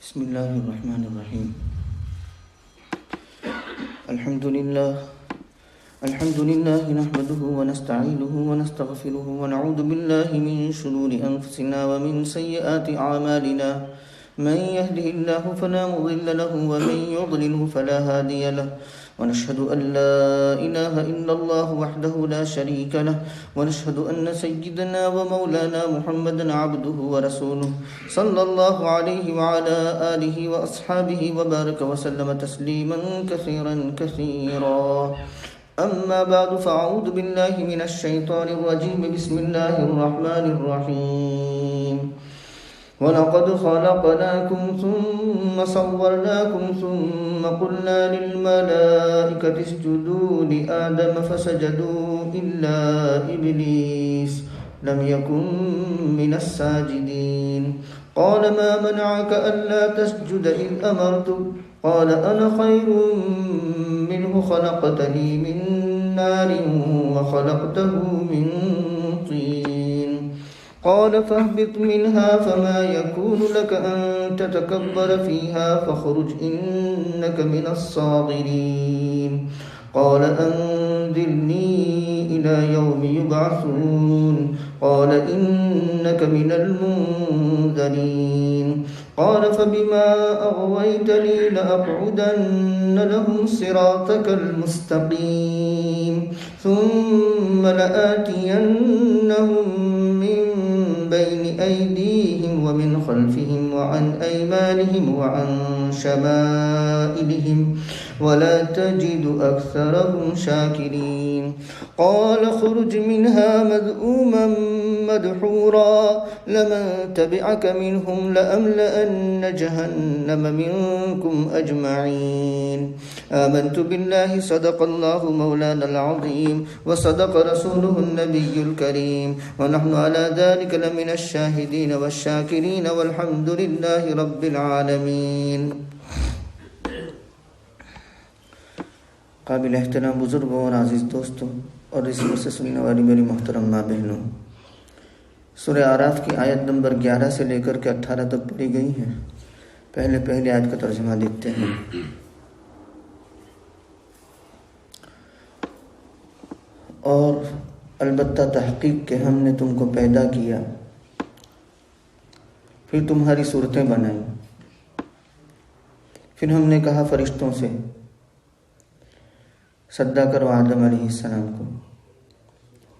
بسم الله الرحمن الرحيم. الحمد لله نحمده ونستعينه ونستغفره ونعوذ بالله من شرور أنفسنا ومن سيئات أعمالنا. من يهده الله فلا مضل له ومن يضلله فلا هادي له. ونشهد أن لا إله إلا الله وحده لا شريك له. ونشهد أن سيدنا ومولانا محمدا عبده ورسوله صلى الله عليه وعلى آله وأصحابه وبارك وسلم تسليما كثيرا كثيرا. أما بعد فأعوذ بالله من الشيطان الرجيم. بسم الله الرحمن الرحيم. ولقد خلقناكم ثم صورناكم ثم قلنا للملائكة اسجدوا لآدم فسجدوا إلا إبليس لم يكن من الساجدين. قال ما منعك ألا تسجد إذ أمرتك؟ قال أنا خير منه خلقتني من نار وخلقته من طين. قال فاهبط منها فما يكون لك أن تتكبر فيها فاخرج إنك من الصاغرين. قال أنذرني إلى يوم يبعثون. قال إنك من المنذرين. قال فبما أغويتني لأقعدن لهم صراطك المستقيم ثم لآتينهم من بين أيديهم ومن خلفهم وعن أيمانهم وعن شمائلهم ولا تجد أكثرهم شاكرين. قال اخرج منها مذءوما مدحورا لمن تبعك منهم لأملأن جهنم منكم أجمعين. آمنت بالله صدق الله مولانا العظيم وصدق رسوله النبي الكريم ونحن على ذلك لمن الشاهدين والشاكرين والحمد لله رب العالمين. قابل احترام بزرگوں اور عزیز دوستوں اور اس سے سننے والی میری محترم ماں بہنوں، سورہ اعراف کی آیت نمبر 11 سے لے کر کے 18 تک پڑھی گئی ہیں. پہلے آیت کا ترجمہ دیکھتے ہیں. اور البتہ تحقیق کہ ہم نے تم کو پیدا کیا، پھر تمہاری صورتیں بنائیں، پھر ہم نے کہا فرشتوں سے سجدہ کرو آدم علیہ السلام کو،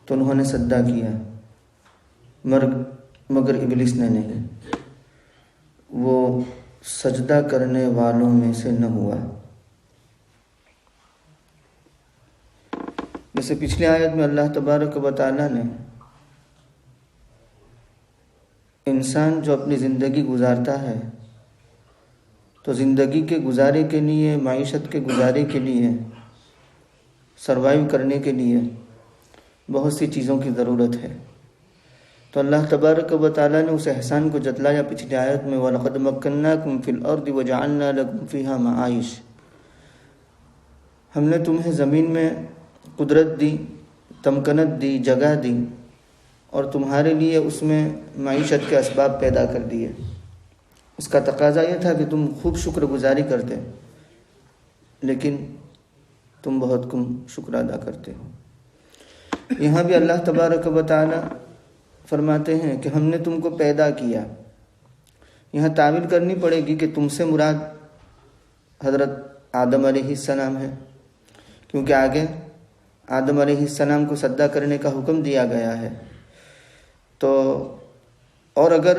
تو انہوں نے سجدہ کیا مگر ابلیس نے نہیں، وہ سجدہ کرنے والوں میں سے نہ ہوا. جیسے پچھلی آیت میں اللہ تبارک و تعالیٰ نے انسان جو اپنی زندگی گزارتا ہے تو زندگی کے گزارے کے لیے، معیشت کے گزارے کے لیے، سروائیو کرنے کے لیے بہت سی چیزوں کی ضرورت ہے. تو اللہ تبارک و تعالیٰ نے اس احسان کو جتلایا پچھلی آیت میں، وَلَقَدْ مَكَّنَّاكُمْ فِي الْأَرْضِ وَجَعَلْنَا لَكُمْ فِيهَا مَعَائِشَ. ہم نے تمہیں زمین میں قدرت دی، تمکنت دی، جگہ دی، اور تمہارے لیے اس میں معیشت کے اسباب پیدا کر دیے. اس کا تقاضا یہ تھا کہ تم خوب شکر گزاری کرتے، لیکن تم بہت کم شکر ادا کرتے ہو. یہاں بھی اللہ تبارک و تعالی فرماتے ہیں کہ ہم نے تم کو پیدا کیا. یہاں تعبیر کرنی پڑے گی کہ تم سے مراد حضرت آدم علیہ السلام ہے، کیونکہ آگے آدم علیہ السلام کو سجدہ کرنے کا حکم دیا گیا ہے. تو اور اگر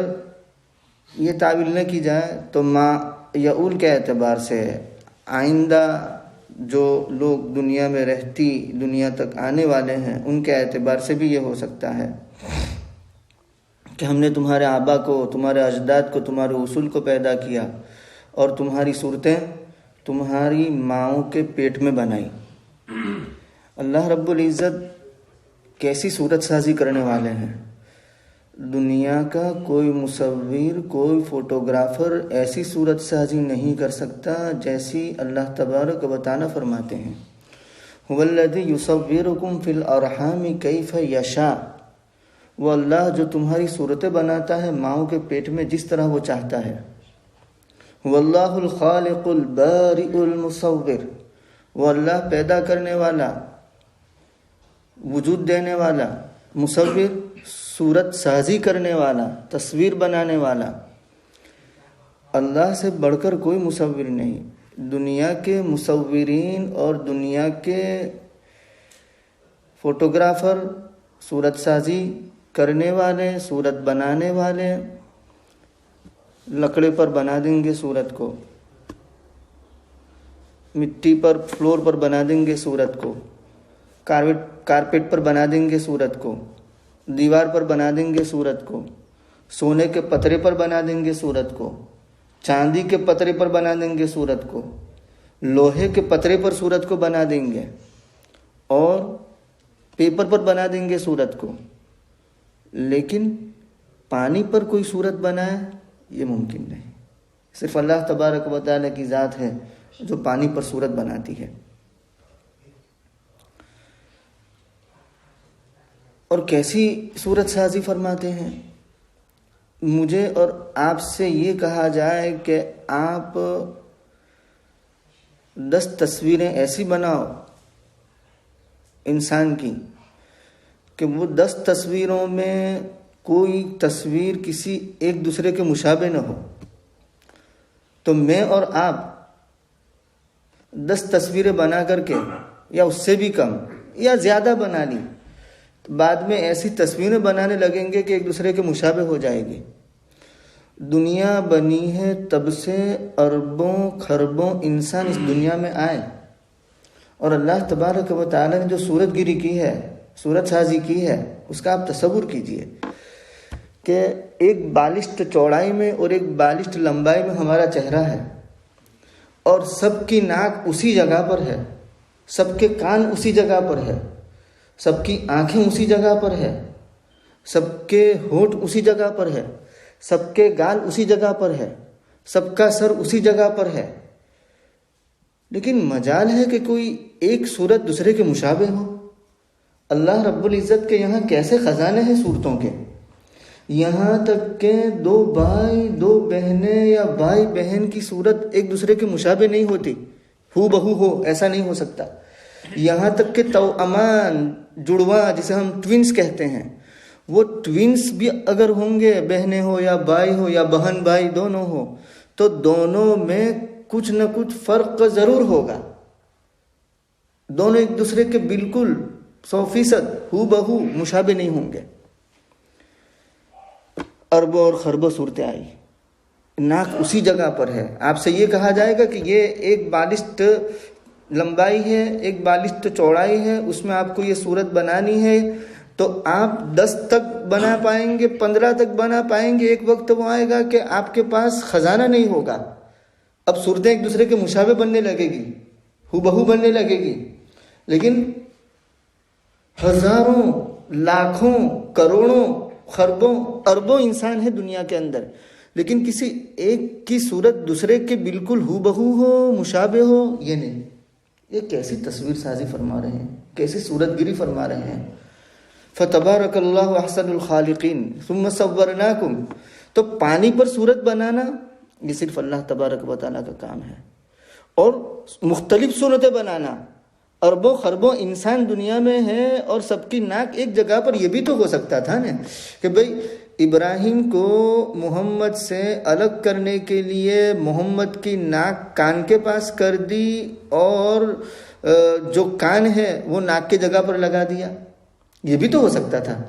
یہ تعبیر نہ کی جائے تو ما یعول کے اعتبار سے آئندہ جو لوگ دنیا میں رہتی، دنیا تک آنے والے ہیں، ان کے اعتبار سے بھی یہ ہو سکتا ہے کہ ہم نے تمہارے آبا کو، تمہارے اجداد کو، تمہارے اصول کو پیدا کیا اور تمہاری صورتیں تمہاری ماؤں کے پیٹ میں بنائی. اللہ رب العزت کیسی صورت سازی کرنے والے ہیں. دنیا کا کوئی مصور، کوئی فوٹوگرافر ایسی صورت سازی نہیں کر سکتا جیسی اللہ تبارک و تعالی فرماتے ہیں. هو الذی یصورکم فی الارحام کیف یشاء. وہ اللہ جو تمہاری صورتیں بناتا ہے ماؤں کے پیٹ میں جس طرح وہ چاہتا ہے. واللہ الخالق البارئ المصور، وہ اللہ پیدا کرنے والا، وجود دینے والا، مصور صورت سازی کرنے والا، تصویر بنانے والا۔ اللہ سے بڑھ کر کوئی مصور نہیں۔ دنیا کے مصورین اور دنیا کے فوٹوگرافر، صورت سازی کرنے والے، صورت بنانے والے، لکڑے پر بنا دیں گے صورت کو، مٹی پر فلور پر بنا دیں گے صورت کو، کارپیٹ پر بنا دیں گے صورت کو، دیوار پر بنا دیں گے صورت کو، سونے کے پترے پر بنا دیں گے صورت کو، چاندی کے پترے پر بنا دیں گے صورت کو، لوہے کے پترے پر صورت کو بنا دیں گے، اور پیپر پر بنا دیں گے صورت کو۔ لیکن پانی پر کوئی صورت بنائے یہ ممکن نہیں۔ صرف اللہ تبارک و تعالیٰ کی ذات ہے جو پانی پر صورت بناتی ہے۔ اور کیسی صورت سازی فرماتے ہیں؟ مجھے اور آپ سے یہ کہا جائے کہ آپ 10 تصویریں ایسی بناؤ انسان کی کہ وہ 10 تصویروں میں کوئی تصویر کسی ایک دوسرے کے مشابہ نہ ہو، تو میں اور آپ 10 تصویریں بنا کر کے یا اس سے بھی کم یا زیادہ بنا لی، بعد میں ایسی تصویریں بنانے لگیں گے کہ ایک دوسرے کے مشابہ ہو جائے گی۔ دنیا بنی ہے تب سے اربوں خربوں انسان اس دنیا میں آئے، اور اللہ تبارک و تعالیٰ نے جو صورت گیری کی ہے، صورت سازی کی ہے، اس کا آپ تصور کیجئے کہ ایک بالشت چوڑائی میں اور ایک بالشت لمبائی میں ہمارا چہرہ ہے، اور سب کی ناک اسی جگہ پر ہے، سب کے کان اسی جگہ پر ہے، سب کی آنکھیں اسی جگہ پر ہے، سب کے ہونٹ اسی جگہ پر ہے، سب کے گال اسی جگہ پر ہے، سب کا سر اسی جگہ پر ہے، لیکن مجال ہے کہ کوئی ایک صورت دوسرے کے مشابہ ہو؟ اللہ رب العزت کے یہاں کیسے خزانے ہیں صورتوں کے، یہاں تک کہ 2 بھائی 2 بہنیں یا بھائی بہن کی صورت ایک دوسرے کے مشابہ نہیں ہوتی، ہو بہو ہو، ایسا نہیں ہو سکتا۔ یہاں تک کہ توأمان، جڑواں جسے ہم ٹوینز کہتے ہیں، وہ ٹوینز بھی اگر ہوں گے، بہنیں ہو یا بھائی ہو یا بہن بھائی دونوں ہو، تو دونوں میں کچھ نہ کچھ فرق ضرور ہوگا، دونوں ایک دوسرے کے بالکل 100% ہو بہو مشابہ نہیں ہوں گے۔ اربوں اور خربوں صورتیں آئی، ناک اسی جگہ پر ہے۔ آپ سے یہ کہا جائے گا کہ یہ ایک بالشت لمبائی ہے، ایک بالشت چوڑائی ہے، اس میں آپ کو یہ صورت بنانی ہے، تو آپ 10 تک بنا پائیں گے، 15 تک بنا پائیں گے۔ ایک وقت وہ آئے گا کہ آپ کے پاس خزانہ نہیں ہوگا، اب صورتیں ایک دوسرے کے مشابہ بننے لگے گی، ہو بہو بننے لگے گی۔ لیکن ہزاروں، لاکھوں، کروڑوں، خربوں، اربوں انسان ہے دنیا کے اندر، لیکن کسی ایک کی صورت دوسرے کے بالکل ہو بہو ہو، مشابہ ہو، یہ نہیں۔ یہ کیسی تصویر سازی فرما رہے ہیں، کیسی صورت گیری فرما رہے ہیں۔ فتبارک اللہ احسن الخالقین ثم صورناکم، تو پانی پر صورت بنانا یہ صرف اللہ تبارک و تعالیٰ کا کام ہے، اور مختلف صورتیں بنانا، اربوں خربوں انسان دنیا میں ہے اور سب کی ناک ایک جگہ پر، یہ بھی تو ہو سکتا تھا نا کہ بھئی ابراہیم کو محمد سے الگ کرنے کے لیے محمد کی ناک کان کے پاس کر دی، اور جو کان ہے وہ ناک کی جگہ پر لگا دیا، یہ بھی تو ہو سکتا تھا۔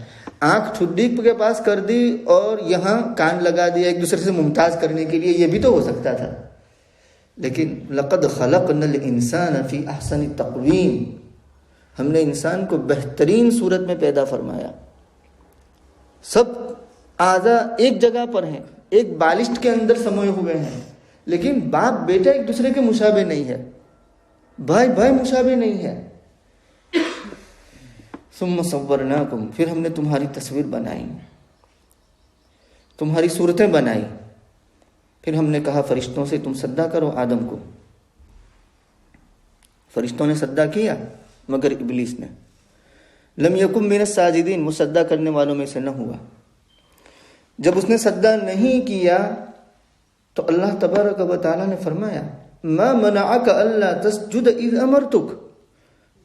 آنکھ ٹھڈی کے پاس کر دی اور یہاں کان لگا دیا ایک دوسرے سے ممتاز کرنے کے لیے، یہ بھی تو ہو سکتا تھا۔ لیکن لقد خلقنا الانسان فی احسن تقویم، ہم نے انسان کو بہترین صورت میں پیدا فرمایا، سب اعضاء ایک جگہ پر ہیں، ایک بالشت کے اندر سموئے ہوئے ہیں، لیکن باپ بیٹا ایک دوسرے کے مشابہ نہیں ہے، بھائی بھائی مشابہ نہیں ہے۔ ثم صورناکم، پھر ہم نے تمہاری تصویر بنائی، تمہاری صورتیں بنائی، پھر ہم نے کہا فرشتوں سے تم سجدہ کرو آدم کو۔ فرشتوں نے سجدہ کیا مگر ابلیس نے، لم یکن من الساجدین، وہ سجدہ کرنے والوں میں سے نہ ہوا۔ جب اس نے سجدہ نہیں کیا تو اللہ تبارک و تعالیٰ نے فرمایا ما منعک الا تسجد اذ امرتک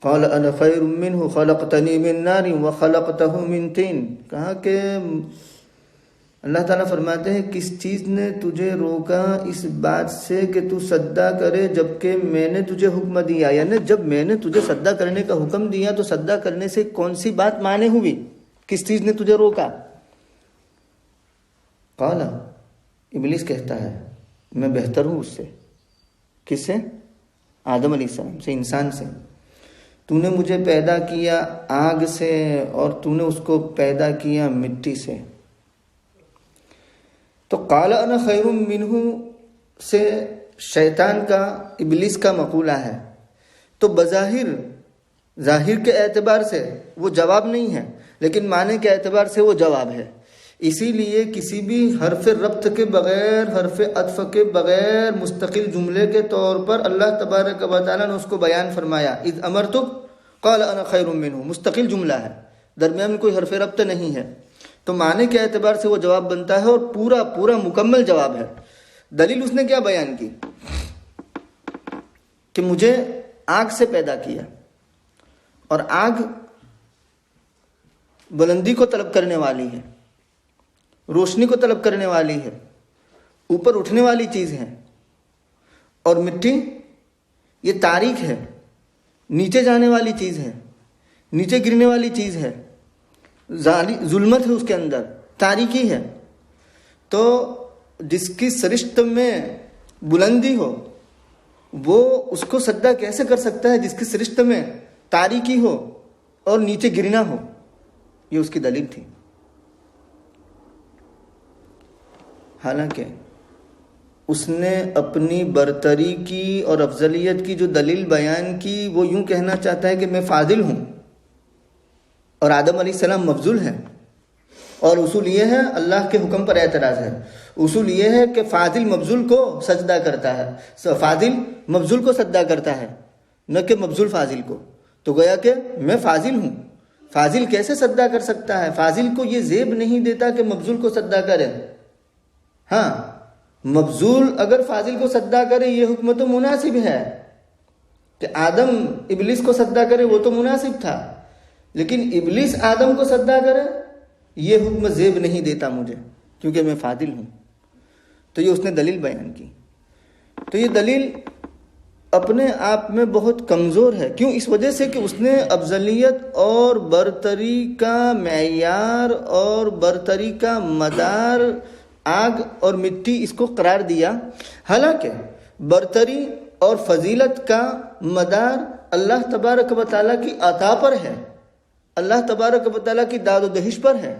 قال انا خیر منہ خلقتنی من نار وخلقتہ من طین. کہا کہ اللہ تعالیٰ فرماتے ہیں کس چیز نے تجھے روکا اس بات سے کہ تو سجدہ کرے جبکہ میں نے تجھے حکم دیا؟ یعنی جب میں نے تجھے سجدہ کرنے کا حکم دیا تو سجدہ کرنے سے کون سی بات مانے ہوئی؟ کس چیز نے تجھے روکا؟ قال ابلیس کہتا ہے میں بہتر ہوں اس سے. کس سے؟ آدم علیہ السلام سے، انسان سے. تو نے مجھے پیدا کیا آگ سے اور تو نے اس کو پیدا کیا مٹی سے. تو قال انا خیر منہ سے شیطان کا، ابلیس کا مقولہ ہے. تو بظاہر ظاہر کے اعتبار سے وہ جواب نہیں ہے، لیکن معنی کے اعتبار سے وہ جواب ہے. اسی لیے کسی بھی حرف ربط کے بغیر، حرف عطف کے بغیر مستقل جملے کے طور پر اللہ تبارک و تعالیٰ نے اس کو بیان فرمایا. اذ امرتک قال انا خیر منہ، مستقل جملہ ہے، درمیان میں کوئی حرف ربط نہیں ہے. تو معنی کے اعتبار سے وہ جواب بنتا ہے اور پورا مکمل جواب ہے. دلیل اس نے کیا بیان کی کہ مجھے آگ سے پیدا کیا، اور آگ بلندی کو طلب کرنے والی ہے، روشنی کو طلب کرنے والی ہے، اوپر اٹھنے والی چیز ہے. اور مٹی یہ تاریک ہے، نیچے جانے والی چیز ہے، نیچے گرنے والی چیز ہے، ظلمت ہے اس کے اندر، تاریکی ہے. تو جس کی سرشت میں بلندی ہو وہ اس کو سجدہ کیسے کر سکتا ہے جس کی سرشت میں تاریکی ہو اور نیچے گرنا ہو؟ یہ اس کی دلیل تھی. حالانکہ اس نے اپنی برتری کی اور افضلیت کی جو دلیل بیان کی وہ یوں کہنا چاہتا ہے کہ میں فاضل ہوں اور آدم علیہ السلام مفضول ہے. اور اصول یہ ہے، اللہ کے حکم پر اعتراض ہے، اصول یہ ہے کہ فاضل مفضول کو سجدہ کرتا ہے، فاضل مفضول کو سجدہ کرتا ہے، نہ کہ مفضول فاضل کو. تو گویا کہ میں فاضل ہوں، فاضل کیسے سجدہ کر سکتا ہے؟ فاضل کو یہ زیب نہیں دیتا کہ مفضول کو سجدہ کرے. ہاں، مفضول اگر فاضل کو سجدہ کرے یہ حکم تو مناسب ہے کہ آدم ابلیس کو سجدہ کرے، وہ تو مناسب تھا. لیکن ابلیس آدم کو سجدہ کرے یہ حکم زیب نہیں دیتا مجھے، کیونکہ میں فاضل ہوں. تو یہ اس نے دلیل بیان کی. تو یہ دلیل اپنے آپ میں بہت کمزور ہے. کیوں؟ اس وجہ سے کہ اس نے افضلیت اور برتری کا معیار اور برتری کا مدار آگ اور مٹی اس کو قرار دیا. حالانکہ برتری اور فضیلت کا مدار اللہ تبارک و تعالیٰ کی عطا پر ہے، اللہ تبارک و تعالیٰ کی داد و دہش پر ہے.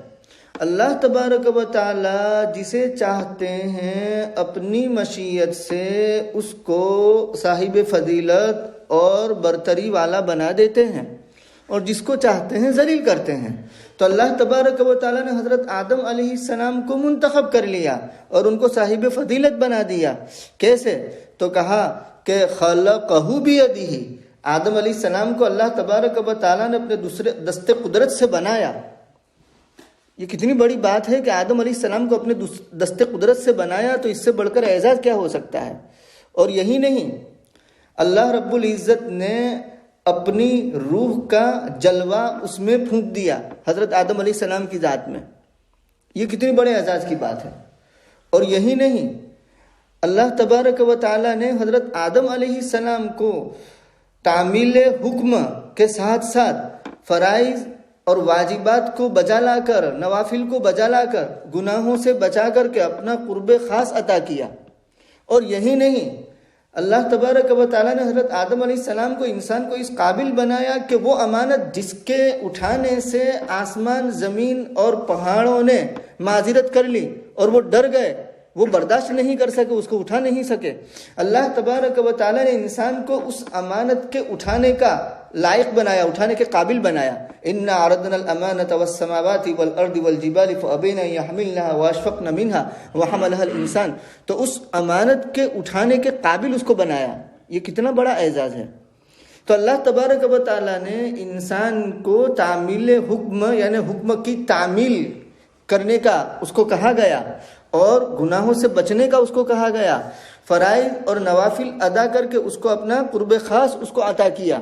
اللہ تبارک و تعالیٰ جسے چاہتے ہیں اپنی مشیت سے اس کو صاحب فضیلت اور برتری والا بنا دیتے ہیں، اور جس کو چاہتے ہیں ذلیل کرتے ہیں. تو اللہ تبارک و تعالیٰ نے حضرت آدم علیہ السلام کو منتخب کر لیا اور ان کو صاحب فضیلت بنا دیا. کیسے؟ تو کہا کہ خلقہ بیدہ، آدم علیہ السلام کو اللہ تبارک و تعالیٰ نے اپنے دوسرے دست قدرت سے بنایا. یہ کتنی بڑی بات ہے کہ آدم علیہ السلام کو اپنے دست قدرت سے بنایا، تو اس سے بڑھ کر اعزاز کیا ہو سکتا ہے؟ اور یہی نہیں، اللہ رب العزت نے اپنی روح کا جلوہ اس میں پھونک دیا حضرت آدم علیہ السلام کی ذات میں. یہ کتنی بڑے اعزاز کی بات ہے. اور یہی نہیں، اللہ تبارک و تعالیٰ نے حضرت آدم علیہ السلام کو تعمیل حکم کے ساتھ ساتھ فرائض اور واجبات کو بجا لا کر، نوافل کو بجا لا کر، گناہوں سے بچا کر کے اپنا قرب خاص عطا کیا. اور یہی نہیں، اللہ تبارک و تعالیٰ نے حضرت آدم علیہ السلام کو، انسان کو اس قابل بنایا کہ وہ امانت جس کے اٹھانے سے آسمان، زمین اور پہاڑوں نے معذرت کر لی اور وہ ڈر گئے، وہ برداشت نہیں کر سکے، اس کو اٹھا نہیں سکے، اللہ تبارک و تعالیٰ نے انسان کو اس امانت کے اٹھانے کا لائق بنایا، اٹھانے کے قابل بنایا. اِنَّا عَرَضْنَا الْأَمَانَةَ وَالسَّمَاوَاتِ وَالْأَرْضِ وَالْجِبَالِ فَأَبَيْنَ أَن يَحْمِلْنَهَا وَأَشْفَقْنَ مِنْهَا وَحَمَلَهَا الْإِنسَانُ. تو اس امانت کے اٹھانے کے قابل اس کو بنایا. یہ کتنا بڑا اعزاز ہے. تو اللہ تبارک و تعالیٰ نے انسان کو تعمیل حکم، یعنی حکم کی تعمیل کرنے کا اس کو کہا گیا، اور گناہوں سے بچنے کا اس کو کہا گیا، فرائض اور نوافل ادا کر کے اس کو اپنا قرب خاص اس کو عطا کیا،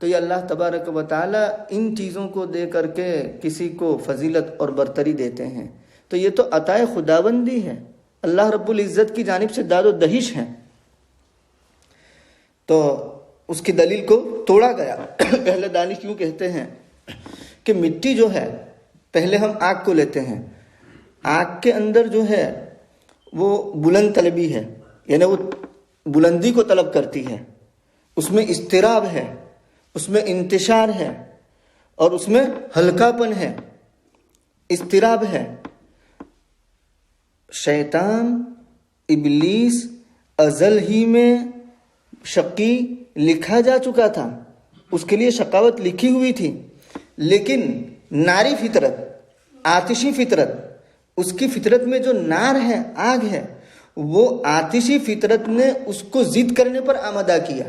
تو یہ اللہ تبارک و تعالیٰ ان چیزوں کو دے کر کے کسی کو فضیلت اور برتری دیتے ہیں۔ تو یہ تو عطائے خداوندی ہے، اللہ رب العزت کی جانب سے داد و دہش ہے۔ تو اس کی دلیل کو توڑا گیا۔ اہل دانش یوں کہتے ہیں کہ مٹی جو ہے، پہلے ہم آگ کو لیتے ہیں، آگ کے اندر جو ہے وہ بلند طلبی ہے، یعنی وہ بلندی کو طلب کرتی ہے، اس میں اضطراب ہے، اس میں انتشار ہے، اور اس میں ہلکا پن ہے، اضطراب ہے۔ شیطان ابلیس ازل ہی میں شقی لکھا جا چکا تھا، اس کے لیے شقاوت لکھی ہوئی تھی، لیکن ناری فطرت، آتشی فطرت، اس کی فطرت میں جو نار ہے، آگ ہے، وہ آتشی فطرت نے اس کو ضد کرنے پر آمادہ کیا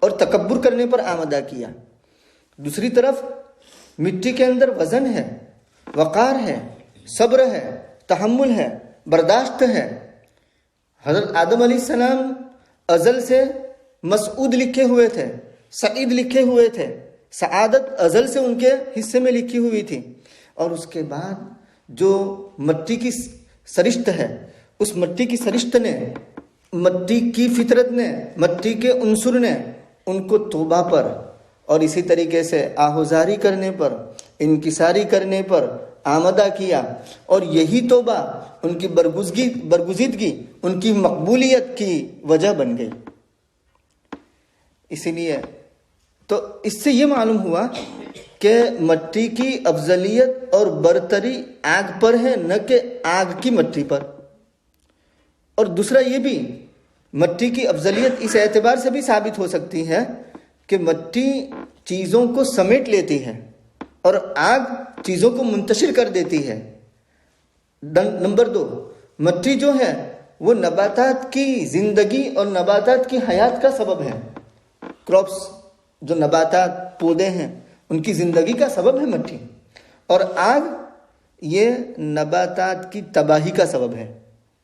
اور تکبر کرنے پر آمادہ کیا۔ دوسری طرف مٹی کے اندر وزن ہے، وقار ہے، صبر ہے، تحمل ہے، برداشت ہے۔ حضرت آدم علیہ السلام ازل سے مسعود لکھے ہوئے تھے، سعید لکھے ہوئے تھے، سعادت ازل سے ان کے حصے میں لکھی ہوئی تھی، اور اس کے بعد جو مٹی کی سرشت ہے، اس مٹی کی سرشت نے، مٹی کی فطرت نے، مٹی کے عنصر نے ان کو توبہ پر اور اسی طریقے سے آہوزاری کرنے پر، انکساری کرنے پر آمادہ کیا، اور یہی توبہ ان کی برگزیدگی، ان کی مقبولیت کی وجہ بن گئی۔ اسی لیے تو اس سے یہ معلوم ہوا کہ مٹی کی افضلیت اور برتری آگ پر ہے، نہ کہ آگ کی مٹی پر۔ اور دوسرا یہ بھی مٹی کی افضلیت اس اعتبار سے بھی ثابت ہو سکتی ہے کہ مٹی چیزوں کو سمیٹ لیتی ہے اور آگ چیزوں کو منتشر کر دیتی ہے۔ نمبر 2، مٹی جو ہے وہ نباتات کی زندگی اور نباتات کی حیات کا سبب ہے۔ کراپس، جو نباتات، پودے ہیں، ان کی زندگی کا سبب ہے مٹی، اور آگ یہ نباتات کی تباہی کا سبب ہے۔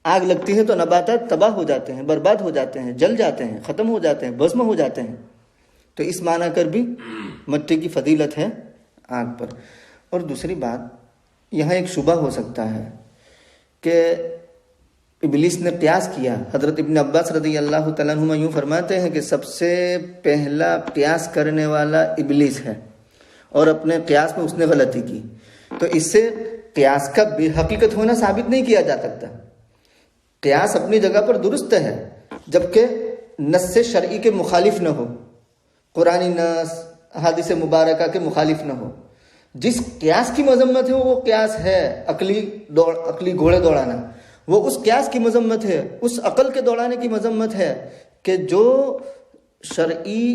آگ لگتی ہے تو نباتات تباہ ہو جاتے ہیں، برباد ہو جاتے ہیں، جل جاتے ہیں، ختم ہو جاتے ہیں، بھسم ہو جاتے ہیں۔ تو اس معنی کر بھی مٹی کی فضیلت ہے آگ پر۔ اور دوسری بات، یہاں ایک شبہ ہو سکتا ہے کہ ابلیس نے قیاس کیا۔ حضرت ابن عباس رضی اللہ تعالیٰ عنہما یوں فرماتے ہیں کہ سب سے پہلا قیاس کرنے والا ابلیس ہے، اور اپنے قیاس میں اس نے غلطی کی، تو اس سے قیاس کا بے حقیقت ہونا ثابت نہیں کیا جا سکتا۔ قیاس اپنی جگہ پر درست ہے، جبکہ نص شرعی کے مخالف نہ ہو، قرآنی نص، احادیث مبارکہ کے مخالف نہ ہو۔ جس قیاس کی مذمت ہے وہ قیاس ہے عقلی گھوڑے دوڑانا، وہ اس قیاس کی مذمت ہے، اس عقل کے دوڑانے کی مذمت ہے کہ جو شرعی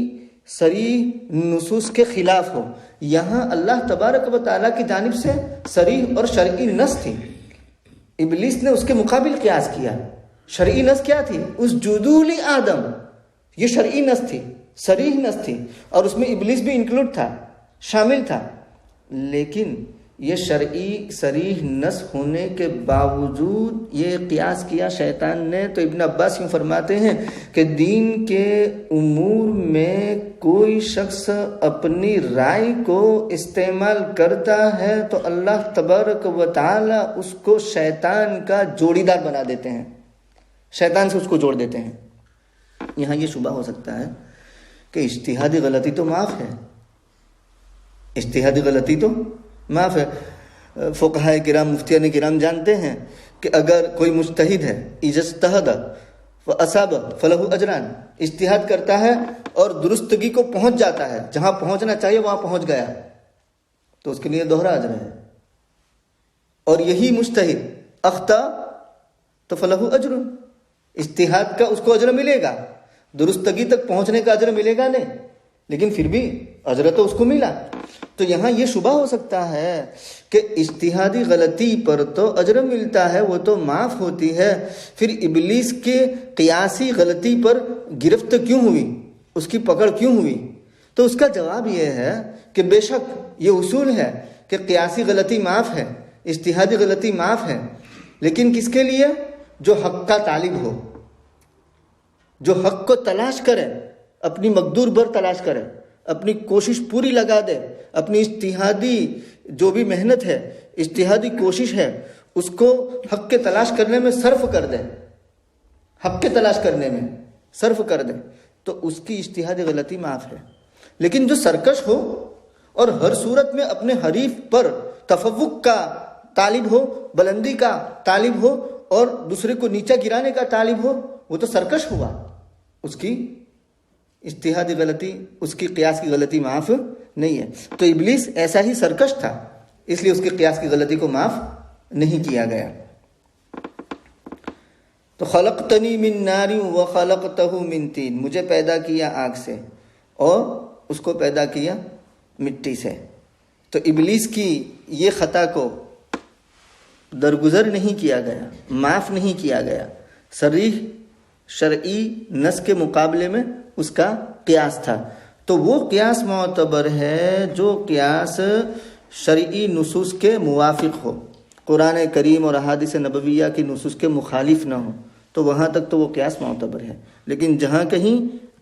صریح نصوص کے خلاف ہو۔ یہاں اللہ تبارک و تعالیٰ کی جانب سے صریح اور شرعی نص تھی، ابلیس نے اس کے مقابل قیاس کیا۔ شرعی نص کیا تھی؟ اسجدوا لآدم، یہ شرعی نص تھی، صریح نص تھی، اور اس میں ابلیس بھی انکلوڈ تھا، شامل تھا۔ لیکن یہ شرعی صریح نص ہونے کے باوجود یہ قیاس کیا شیطان نے۔ تو ابن عباس یوں فرماتے ہیں کہ دین کے امور میں کوئی شخص اپنی رائے کو استعمال کرتا ہے تو اللہ تبارک و تعالی اس کو شیطان کا جوڑی دار بنا دیتے ہیں، شیطان سے اس کو جوڑ دیتے ہیں۔ یہاں یہ شبہ ہو سکتا ہے کہ اجتہادی غلطی تو معاف ہے، اجتہادی غلطی تو معاف ہے۔ فقہائے کرام، مفتیان کرام جانتے ہیں کہ اگر کوئی مجتہد ہے، اذا اجتہد فاصاب فلہ اجران، اجتہاد کرتا ہے اور درستگی کو پہنچ جاتا ہے، جہاں پہنچنا چاہیے وہاں پہنچ گیا، تو اس کے لیے دوہرا اجر ہے۔ اور یہی مجتہد اخطا تو فلہ اجر، اجتہاد کا اس کو اجر ملے گا، درستگی تک پہنچنے کا اجر ملے گا نہیں، لیکن پھر بھی اجر تو اس کو ملا۔ تو یہاں یہ شبہ ہو سکتا ہے کہ اجتہادی غلطی پر تو اجر ملتا ہے، وہ تو معاف ہوتی ہے، پھر ابلیس کے قیاسی غلطی پر گرفت کیوں ہوئی، اس کی پکڑ کیوں ہوئی؟ تو اس کا جواب یہ ہے کہ بے شک یہ اصول ہے کہ قیاسی غلطی معاف ہے، اجتہادی غلطی معاف ہے، لیکن کس کے لیے؟ جو حق کا طالب ہو، جو حق کو تلاش کرے، اپنی مقدور بر تلاش کرے، اپنی کوشش پوری لگا دے، اپنی اجتہادی جو بھی محنت ہے، اجتہادی کوشش ہے، اس کو حق کے تلاش کرنے میں صرف کر دے، حق کے تلاش کرنے میں صرف کر دے، تو اس کی اجتہادی غلطی معاف ہے۔ لیکن جو سرکش ہو اور ہر صورت میں اپنے حریف پر تفوق کا طالب ہو، بلندی کا طالب ہو اور دوسرے کو نیچا گرانے کا طالب ہو، وہ تو سرکش ہوا، اس کی اجتہادی غلطی، اس کی قیاس کی غلطی معاف نہیں ہے۔ تو ابلیس ایسا ہی سرکش تھا، اس لیے اس کی قیاس کی غلطی کو معاف نہیں کیا گیا۔ تو خلقتنی من نار وخلقتہ من طین، مجھے پیدا کیا آگ سے اور اس کو پیدا کیا مٹی سے۔ تو ابلیس کی یہ خطا کو درگزر نہیں کیا گیا، معاف نہیں کیا گیا، صریح شرعی نص کے مقابلے میں اس کا قیاس تھا۔ تو وہ قیاس معتبر ہے جو قیاس شرعی نصوص کے موافق ہو، قرآن کریم اور احادیث نبویہ کی نصوص کے مخالف نہ ہو، تو وہاں تک تو وہ قیاس معتبر ہے۔ لیکن جہاں کہیں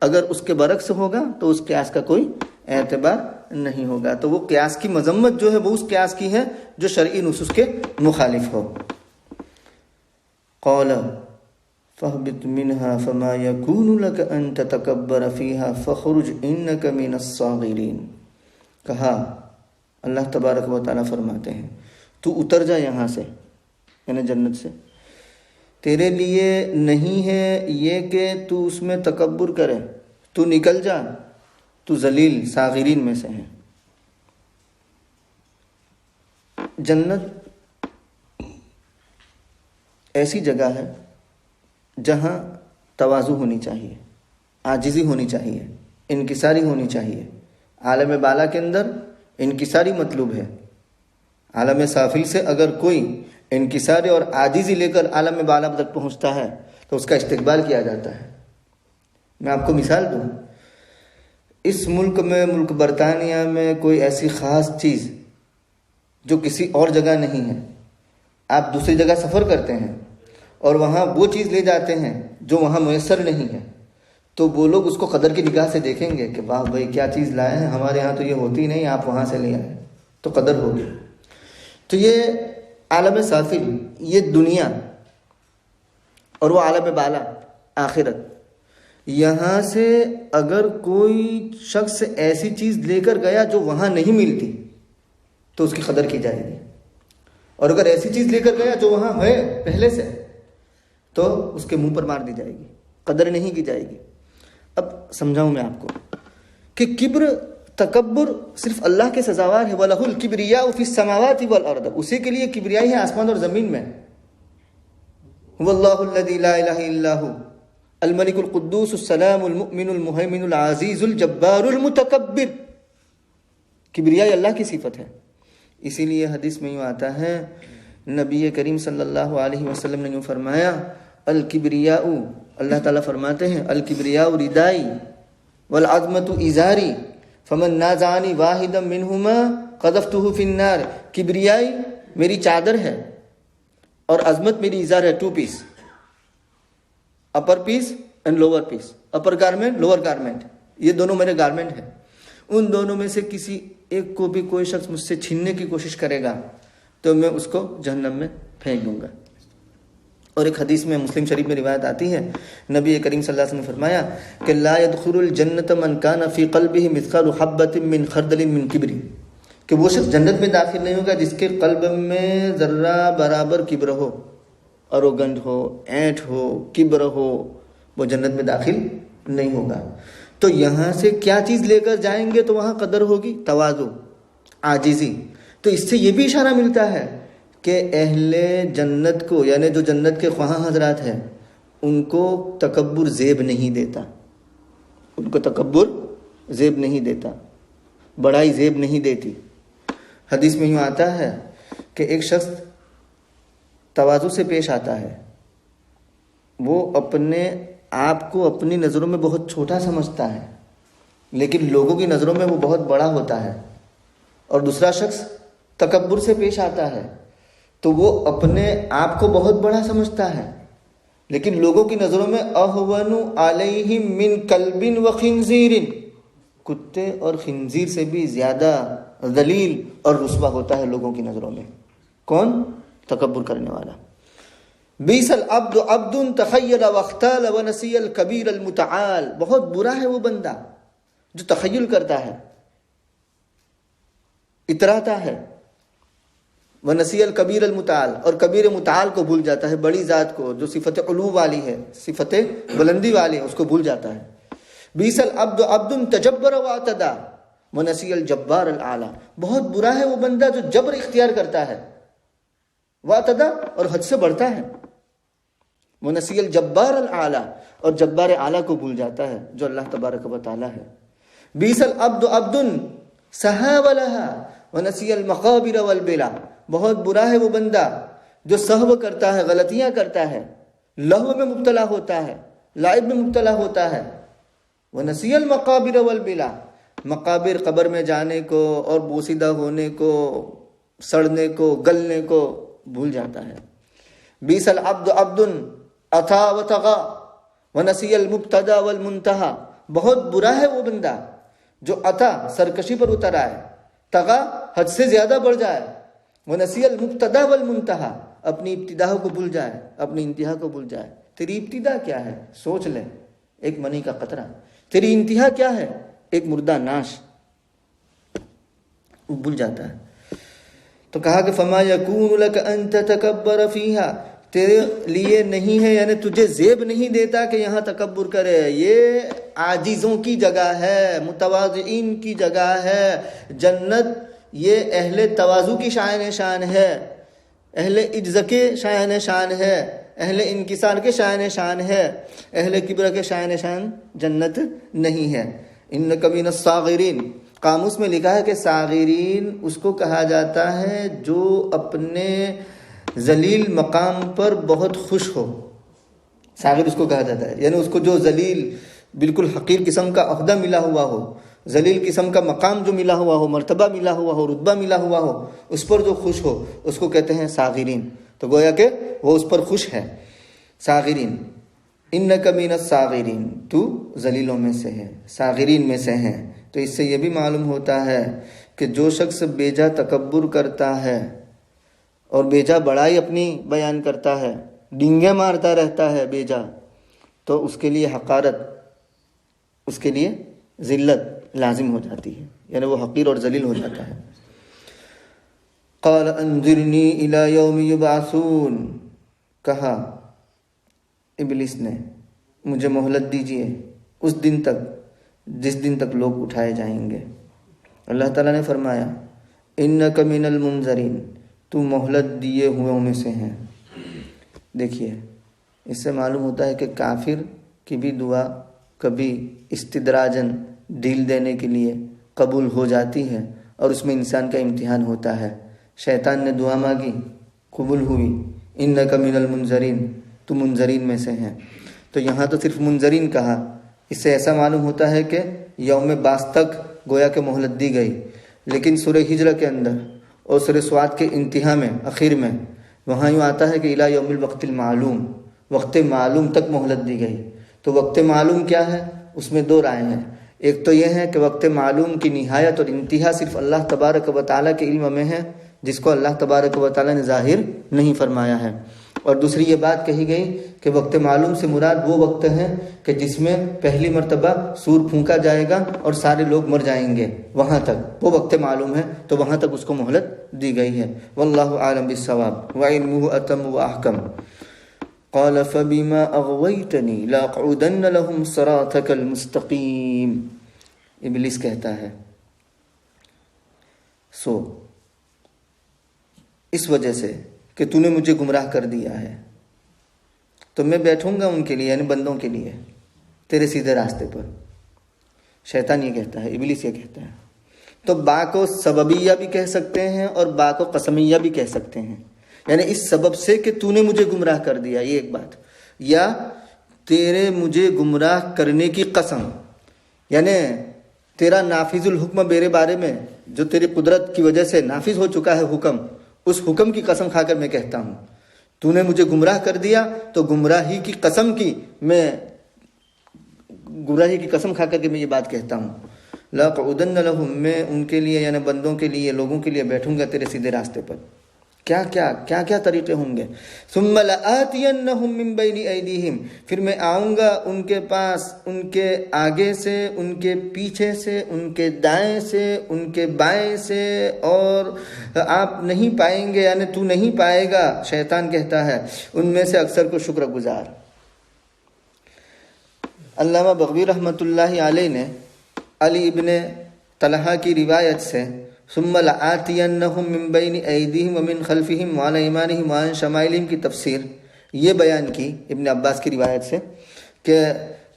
اگر اس کے برعکس ہوگا تو اس قیاس کا کوئی اعتبار نہیں ہوگا۔ تو وہ قیاس کی مذمت جو ہے وہ اس قیاس کی ہے جو شرعی نصوص کے مخالف ہو۔ قال فاهبط منها فما يكون لك ان تتكبر فيها فاخرج انك من الصاغرين، کہا اللہ تبارک و تعالیٰ فرماتے ہیں تو اتر جا یہاں سے، یعنی جنت سے، تیرے لیے نہیں ہے یہ کہ تو اس میں تکبر کرے، تو نکل جا، تو ذلیل صاغرین میں سے ہے۔ جنت ایسی جگہ ہے جہاں تواضع ہونی چاہیے، عاجزی ہونی چاہیے، انکساری ہونی چاہیے۔ عالم بالا کے اندر انکساری مطلوب ہے۔ عالم سافل سے اگر کوئی انکساری اور عاجزی لے کر عالم بالا تک پہنچتا ہے تو اس کا استقبال کیا جاتا ہے۔ میں آپ کو مثال دوں، اس ملک میں، ملک برطانیہ میں، کوئی ایسی خاص چیز جو کسی اور جگہ نہیں ہے، آپ دوسری جگہ سفر کرتے ہیں اور وہاں وہ چیز لے جاتے ہیں جو وہاں میسر نہیں ہے، تو وہ لوگ اس کو قدر کی نگاہ سے دیکھیں گے کہ واہ بھائی کیا چیز لائے ہیں، ہمارے ہاں تو یہ ہوتی نہیں، آپ وہاں سے لے آئے، تو قدر ہوگی۔ تو یہ عالم سافل، یہ دنیا، اور وہ عالم بالا آخرت، یہاں سے اگر کوئی شخص ایسی چیز لے کر گیا جو وہاں نہیں ملتی تو اس کی قدر کی جائے گی، اور اگر ایسی چیز لے کر گیا جو وہاں ہے پہلے سے تو اس کے منہ پر مار دی جائے گی، قدر نہیں کی جائے گی۔ اب سمجھاؤں میں آپ کو کہ کبر، تکبر صرف اللہ کے سزاوار ہے۔ وَلَهُ الْكِبْرِيَاءُ فِي السَّمَاوَاتِ وَالْأَرْضِ، اسی کے لیے کبریائی ہے آسمان اور زمین میں۔ هُوَ اللَّهُ الَّذِي لَا إِلَٰهَ إِلَّا هُوَ الْمَلِكُ الْقُدُّوسُ السَّلَامُ الْمُؤْمِنُ الْمُهَيْمِنُ الْعَزِيزُ الْجَبَّارُ الْمُتَكَبِّرُ، کبریائی اللہ کی صفت ہے۔ اسی لیے حدیث میں یوں آتا ہے، نبی کریم صلی اللہ علیہ وسلم نے یوں فرمایا، الکبریاء، اللہ تعالیٰ فرماتے ہیں الکبریاء ردائی والعظمت ازاری فمن نازعنی واحدا منہما قذفتہ فی النار، کبریائی میری چادر ہے اور عظمت میری ازار ہے، 2 piece, upper piece and lower piece, upper garment lower garment, یہ دونوں میرے گارمنٹ ہیں۔ ان دونوں میں سے کسی ایک کو بھی کوئی شخص مجھ سے چھیننے کی کوشش کرے گا تو میں اس کو جہنم میں پھینک دوں گا۔ اور ایک حدیث میں مسلم شریف میں روایت آتی ہے، نبی کریم صلی اللہ علیہ وسلم نے فرمایا کہ لا يدخل الجنت من كان في قلبه مثقال حبة من خردل من کبر، کہ وہ شخص جنت میں داخل نہیں ہوگا جس کے قلب میں ذرہ برابر کبر ہو، اروگنٹ ہو، اینٹ ہو، کبر ہو، وہ جنت میں داخل نہیں ہوگا۔ تو یہاں سے کیا چیز لے کر جائیں گے تو وہاں قدر ہوگی؟ تواضع، عاجزی۔ تو اس سے یہ بھی اشارہ ملتا ہے کہ اہل جنت کو، یعنی جو جنت کے خواہاں حضرات ہیں، ان کو تکبر زیب نہیں دیتا، ان کو تکبر زیب نہیں دیتا، بڑائی زیب نہیں دیتی۔ حدیث میں یوں آتا ہے کہ ایک شخص تواضع سے پیش آتا ہے، وہ اپنے آپ کو اپنی نظروں میں بہت چھوٹا سمجھتا ہے لیکن لوگوں کی نظروں میں وہ بہت بڑا ہوتا ہے، اور دوسرا شخص تکبر سے پیش آتا ہے، تو وہ اپنے آپ کو بہت بڑا سمجھتا ہے، لیکن لوگوں کی نظروں میں اہون علیہم من کلب و خنزیر، کتے اور خنزیر سے بھی زیادہ ذلیل اور رسوا ہوتا ہے لوگوں کی نظروں میں۔ کون؟ تکبر کرنے والا۔ بیس العبد عبد تخیل واختال ونسی الکبیر المتعال، بہت برا ہے وہ بندہ جو تخیل کرتا ہے، اتراتا ہے، ونسی الکبیر المتعال، اور کبیر متعال کو بھول جاتا ہے، بڑی ذات کو جو صفت علو والی ہے، صفت بلندی والی ہے، اس کو بھول جاتا ہے۔ بیس العبد عبد تجبر واعتدى ونسی الجبار الاعلی، بہت برا ہے وہ بندہ جو جبر اختیار کرتا ہے، واعتدى اور حد سے بڑھتا ہے، ونسی الجبار الاعلی، اور جبار اعلی کو بھول جاتا ہے جو اللہ تبارک و تعالی ہے۔ بیس العبد عبد سہا ولہا ونسی المقابر والبلا، بہت برا ہے وہ بندہ جو سہو کرتا ہے، غلطیاں کرتا ہے، لہو میں مبتلا ہوتا ہے، لعب میں مبتلا ہوتا ہے، ونسی المقابر والبلا، مقابر قبر میں جانے کو اور بوسیدہ ہونے کو، سڑنے کو، گلنے کو بھول جاتا ہے۔ بیس العبد عبد اتھا وطغى ونسی المبتدا والمنتہا، بہت برا ہے وہ بندہ جو عطا سرکشی پر اتر آئے، طغى حد سے زیادہ بڑھ جائے، ونسی المبتدا والمنتہا، اپنی ابتدا کو بھول جائے، اپنی انتہا کو بھول جائے۔ تیری ابتدا کیا ہے؟ سوچ لے، ایک منی کا قطرہ۔ تیری انتہا کیا ہے؟ ایک مردہ ناش، بھول جاتا ہے۔ تو کہا کہ فما یکون لک ان تتکبر فیہا، تیرے لیے نہیں ہے، یعنی تجھے زیب نہیں دیتا کہ یہاں تکبر کرے، یہ عاجزوں کی جگہ ہے، متواضعین کی جگہ ہے۔ جنت یہ اہل تواضع کی شائن شان ہے، اہل عجز کے شائن شان ہے، اہل انکسار کے شائن شان ہے، اہل کبر کے شائن شان جنت نہیں ہے۔ انک من الصاغرین، قاموس میں لکھا ہے کہ صاغرین اس کو کہا جاتا ہے جو اپنے ذلیل مقام پر بہت خوش ہو، صاغر اس کو کہا جاتا ہے، یعنی اس کو جو ذلیل بالکل حقیر قسم کا عہدہ ملا ہوا ہو، ذلیل قسم کا مقام جو ملا ہوا ہو، مرتبہ ملا ہوا ہو، رتبہ ملا ہوا ہو، اس پر جو خوش ہو اس کو کہتے ہیں صاغرین۔ تو گویا کہ وہ اس پر خوش ہے، صاغرین۔ انک من الصاغرین، تو ذلیلوں میں سے ہے، صاغرین میں سے ہے۔ تو اس سے یہ بھی معلوم ہوتا ہے کہ جو شخص بیجا تکبر کرتا ہے اور بیجا بڑائی اپنی بیان کرتا ہے، ڈینگے مارتا رہتا ہے بیجا، تو اس کے لیے حقارت، اس کے لیے ذلت لازم ہو جاتی ہے، یعنی وہ حقیر اور ذلیل ہو جاتا ہے۔ قال انظرنی الی یوم یبعثون، کہا ابلیس نے مجھے مہلت دیجیے اس دن تک جس دن تک لوگ اٹھائے جائیں گے۔ اللہ تعالیٰ نے فرمایا انک من المنظرین، تو مہلت دیے ہوئوں میں سے ہیں۔ دیکھیے اس سے معلوم ہوتا ہے کہ کافر کی بھی دعا کبھی استدراجن، ڈھیل دینے کے لیے قبول ہو جاتی ہے، اور اس میں انسان کا امتحان ہوتا ہے۔ شیطان نے دعا مانگی، قبول ہوئی، انک من المنظرین، تو منظرین میں سے ہیں۔ تو یہاں تو صرف منظرین کہا، اس سے ایسا معلوم ہوتا ہے کہ یوم بعث تک گویا کہ مہلت دی گئی، لیکن سورہ ہجر کے اندر اور سورہ سواد کے انتہا میں، اخیر میں، وہاں یوں آتا ہے کہ الی یوم الوقت المعلوم، وقت معلوم تک مہلت دی گئی۔ تو وقت معلوم کیا ہے؟ اس میں دو رائے ہیں۔ ایک تو یہ ہے کہ وقت معلوم کی نہایت اور انتہا صرف اللہ تبارک و تعالیٰ کے علم میں ہے، جس کو اللہ تبارک و تعالیٰ نے ظاہر نہیں فرمایا ہے۔ اور دوسری یہ بات کہی گئی کہ وقت معلوم سے مراد وہ وقت ہے کہ جس میں پہلی مرتبہ سور پھونکا جائے گا اور سارے لوگ مر جائیں گے، وہاں تک وہ وقت معلوم ہے، تو وہاں تک اس کو مہلت دی گئی ہے۔ واللہ اعلم بالصواب وعلمہ اتم واحکم۔ قال فبما اغویتنی لاقعدن لهم صراطک المستقیم، ابلیس کہتا ہے سو اس وجہ سے کہ تو نے مجھے گمراہ کر دیا ہے، تو میں بیٹھوں گا ان کے لیے، یعنی بندوں کے لیے، تیرے سیدھے راستے پر۔ شیطان یہ کہتا ہے، ابلیس یہ کہتا ہے۔ تو با کو سببیہ بھی کہہ سکتے ہیں اور با کو قسمیہ بھی کہہ سکتے ہیں، یعنی اس سبب سے کہ تو نے مجھے گمراہ کر دیا، یہ ایک بات، یا تیرے مجھے گمراہ کرنے کی قسم، یعنی تیرا نافذ الحکم میرے بارے میں جو تیری قدرت کی وجہ سے نافذ ہو چکا ہے حکم، اس حکم کی قسم کھا کر میں کہتا ہوں، تو نے مجھے گمراہ کر دیا تو گمراہی کی قسم کھا کر کے میں یہ بات کہتا ہوں، لَأَقْعُدَنَّ لَهُمْ، میں ان کے لیے یعنی بندوں کے لیے، لوگوں کے لیے بیٹھوں گا تیرے سیدھے راستے پر۔ کیا طریقے ہوں گے؟ ثُمَّ لَآتِيَنَّهُمْ مِنْ بَيْنِ أَيْدِيهِمْ، پھر میں آؤں گا ان کے پاس، ان کے آگے سے، ان کے پیچھے سے، ان کے دائیں سے، ان کے بائیں سے، اور آپ نہیں پائیں گے یعنی تو نہیں پائے گا، شیطان کہتا ہے، ان میں سے اکثر کو شکر گزار۔ علامہ بغوی رحمۃ اللہ علیہ نے علی ابن طلحہ کی روایت سے ثم لآتینہم من بین ایدیہم ومن خلفہم وعن ایمانہم وعن شمائلہم کی تفسیر یہ بیان کی ابن عباس کی روایت سے کہ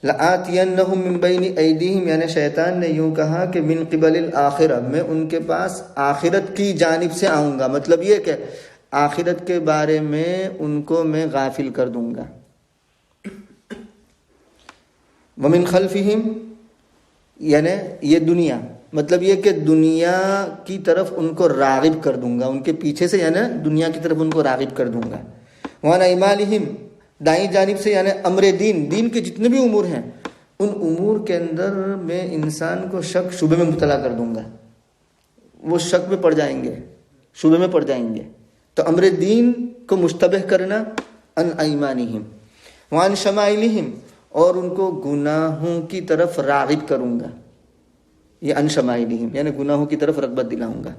لآتینہم من بین ایدیہم یعنی شیطان نے یوں کہا کہ من قبل الآخرہ، میں ان کے پاس آخرت کی جانب سے آؤں گا، مطلب یہ کہ آخرت کے بارے میں ان کو میں غافل کر دوں گا۔ ومن خلفہم یعنی یہ دنیا، مطلب یہ کہ دنیا کی طرف ان کو راغب کر دوں گا، ان کے پیچھے سے یعنی دنیا کی طرف ان کو راغب کر دوں گا۔ وعن ایمانہم دائیں جانب سے یعنی امر دین کے جتنے بھی امور ہیں ان امور کے اندر میں انسان کو شک شبہ میں مبتلا کر دوں گا، وہ شک میں پڑ جائیں گے، شبہ میں پڑ جائیں گے۔ تو امر دین کو مشتبہ کرنا ان ایمانہم، وعن شمائلہم اور ان کو گناہوں کی طرف راغب کروں گا، یہ ان شمائلہم یعنی گناہوں کی طرف رغبت دلاؤں گا۔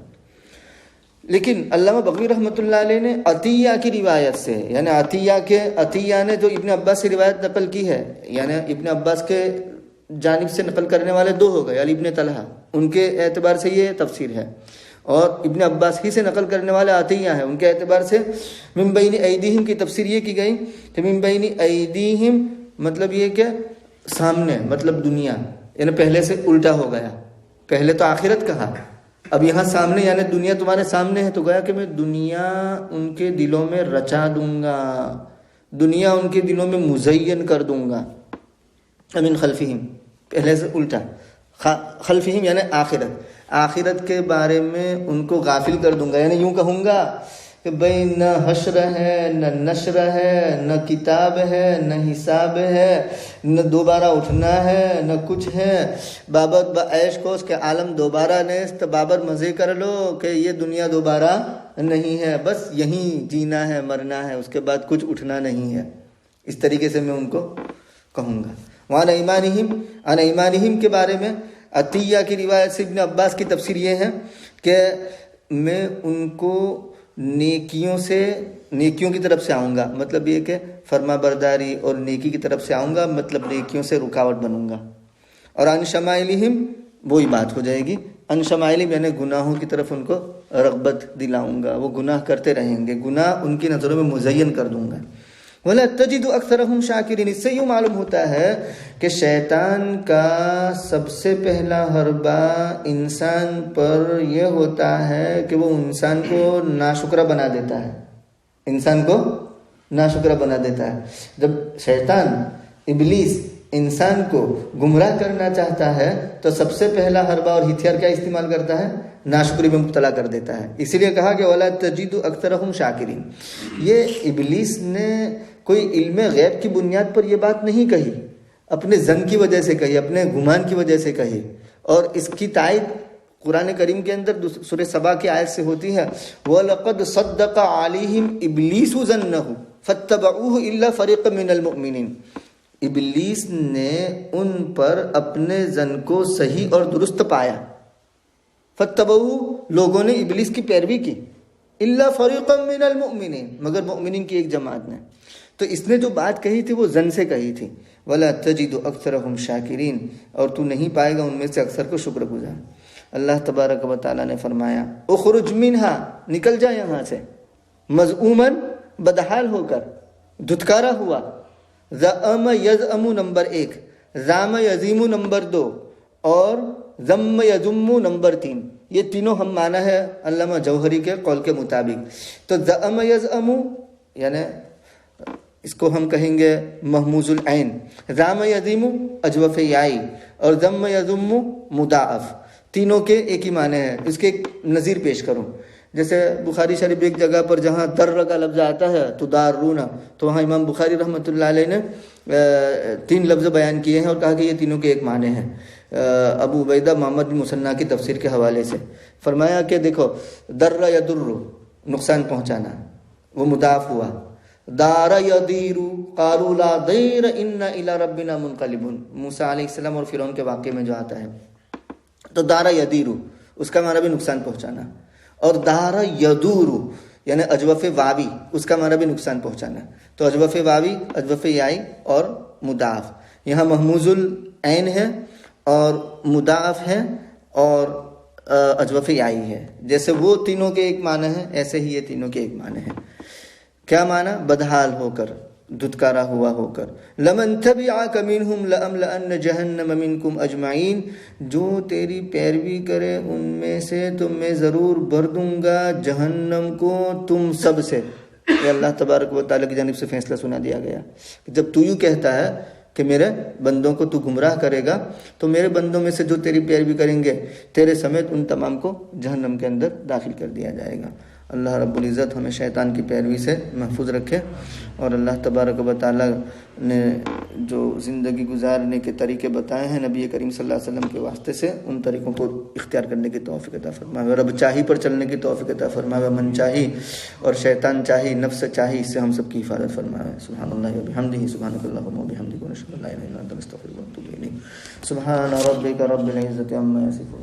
لیکن علامہ بغوی رحمۃ اللہ علیہ نے عطیہ کی روایت سے یعنی عطیہ نے جو ابن عباس سے روایت نقل کی ہے، یعنی ابن عباس کے جانب سے نقل کرنے والے دو ہو گئے، علی ابن طلحہ، ان کے اعتبار سے یہ تفسیر ہے، اور ابن عباس ہی سے نقل کرنے والے عطیہ ہیں، ان کے اعتبار سے من بین ایدیہم کی تفسیر یہ کی گئی کہ من بین ایدیہم مطلب یہ کہ سامنے، مطلب دنیا، یعنی پہلے سے الٹا ہو گیا، پہلے تو آخرت کہا، اب یہاں سامنے یعنی دنیا تمہارے سامنے ہے، تو گویا کہ میں دنیا ان کے دلوں میں رچا دوں گا، دنیا ان کے دلوں میں مزین کر دوں گا۔ من خلفہم پہلے سے الٹا، خلفہم یعنی آخرت کے بارے میں ان کو غافل کر دوں گا، یعنی یوں کہوں گا کہ بھئی نہ حشر ہے، نہ نشر ہے، نہ کتاب ہے، نہ حساب ہے، نہ دوبارہ اٹھنا ہے، نہ کچھ ہے، بابر عیش کوش کے عالم دوبارہ نیست، بابر مزے کر لو کہ یہ دنیا دوبارہ نہیں ہے، بس یہیں جینا ہے، مرنا ہے، اس کے بعد کچھ اٹھنا نہیں ہے۔ اس طریقے سے میں ان کو کہوں گا۔ وعن ایمانہم کے بارے میں عطیہ کی روایت سے ابن عباس کی تفسیر یہ ہے کہ میں ان کو نیکیوں کی طرف سے آؤں گا، مطلب یہ کہ فرما برداری اور نیکی کی طرف سے آؤں گا، مطلب نیکیوں سے رکاوٹ بنوں گا۔ اور ان شمائلہم وہی بات ہو جائے گی، ان شمائلہم یعنی گناہوں کی طرف ان کو رغبت دلاؤں گا، وہ گناہ کرتے رہیں گے، گناہ ان کی نظروں میں مزین کر دوں گا۔ وَلَا تَجِدُ أَكْثَرَهُمْ شَاكِرِينَ، اس سے یوں معلوم ہوتا ہے کہ شیطان کا سب سے پہلا حربہ انسان پر یہ ہوتا ہے کہ وہ انسان کو ناشکرہ بنا دیتا ہے، جب شیطان ابلیس انسان کو گمراہ کرنا چاہتا ہے تو سب سے پہلا حربہ اور ہتھیار کیا استعمال کرتا ہے؟ ناشکری میں مبتلا کر دیتا ہے۔ اسی لیے کہا کہ وَلَا تَجِدُ أَكْثَرَهُمْ شَاكِرِينَ، یہ ابلیس نے کوئی علم غیب کی بنیاد پر یہ بات نہیں کہی، اپنے ظن کی وجہ سے کہی، اپنے گمان کی وجہ سے کہی، اور اس کی تائید قرآن کریم کے اندر سورہ سبا کی آیت سے ہوتی ہے وَلَقَدْ صَدَّقَ عَلَيْهِمْ إِبْلِيسُ ظَنَّهُ فَاتَّبَعُوهُ إِلَّا فَرِيقًا مِنَ الْمُؤْمِنِينَ، ابلیس نے ان پر اپنے ظن کو صحیح اور درست پایا، فَاتَّبَعُوهُ لوگوں نے ابلیس کی پیروی کی، إِلَّا فَرِيقًا مِنَ الْمُؤْمِنِينَ مگر مؤمنین کی ایک جماعت نے۔ تو اس نے جو بات کہی تھی وہ ظن سے کہی تھی، وَلَا تَجِدُ أَكْثَرَهُمْ شَاكِرِينَ، اور تو نہیں پائے گا ان میں سے اکثر کو شکر گزار۔ اللہ تبارک و تعالیٰ نے فرمایا اخرج منہا، نکل جا یہاں سے، مذعوماً بدحال ہو کر، دھتکارا ہوا، زعم یزعم نمبر 1، زام یزیم نمبر 2، اور ذم یذم نمبر 3، یہ تینوں ہم معنی ہے علامہ جوہری کے قول کے مطابق۔ تو زعم یزعم یعنی اس کو ہم کہیں گے محموز العین، زام یزیم اجوف یائی، اور ذم یذم مضاعف۔ تینوں کے ایک ہی معنی ہے. اس کے ایک نظیر پیش کروں. جیسے بخاری شریف ایک جگہ پر جہاں در کا لفظ آتا ہے تو دارون، تو وہاں امام بخاری رحمۃ اللہ علیہ نے 3 لفظ بیان کیے ہیں اور کہا کہ یہ تینوں کے ایک معنی ہیں. ابو عبیدہ محمد بن مثنیٰ کی تفسیر کے حوالے سے فرمایا کہ دیکھو، در یدر نقصان پہنچانا، وہ مضاف ہوا. دار یدیر قالوا لا ضیر انا الی ربنا منقلبون، موسیٰ علیہ السلام اور فرعون کے واقعے میں جو آتا ہے. تو دار یدیر اس کا معنی بھی نقصان پہنچانا، اور دار یدور یعنی اجوف واوی اس کا معنی بھی نقصان پہنچانا. تو اجوف واوی، اجوف یائی اور مضاف، یہاں محموز العین ہے اور مضاف ہے اور اجوف یائی ہے. جیسے وہ تینوں کے ایک معنی ہے، ایسے ہی یہ تینوں کے ایک معنی ہے. کیا معنی؟ بدحال ہو کر، دھتکارا ہوا ہو کر. لمن تبعک منہم لأملأن جہنم منکم اجمعین، جو تیری پیروی کرے ان میں سے تو میں ضرور بھر دوں گا جہنم کو تم سب سے. یہ اللہ تبارک و تعالیٰ کی جانب سے فیصلہ سنا دیا گیا. جب تو یوں کہتا ہے کہ میرے بندوں کو تو گمراہ کرے گا، تو میرے بندوں میں سے جو تیری پیروی کریں گے تیرے سمیت ان تمام کو جہنم کے اندر داخل کر دیا جائے گا. اللہ رب العزت ہمیں شیطان کی پیروی سے محفوظ رکھے، اور اللہ تبارک و تعالیٰ نے جو زندگی گزارنے کے طریقے بتائے ہیں نبی کریم صلی اللہ علیہ وسلم کے واسطے سے، ان طریقوں کو اختیار کرنے کی توفیق عطا فرمائے. رب چاہی پر چلنے کی توفیق عطا فرمائے، من چاہی اور شیطان چاہی، نفس چاہی، اس سے ہم سب کی حفاظت فرمائے. سبحان اللہ و بحمدہ، سبحانک اللہم و بحمدک، ونشہد ان لا الہ الا انت، نستغفرک ونتوب الیک. سبحان ربک رب العزۃ عما یصفون.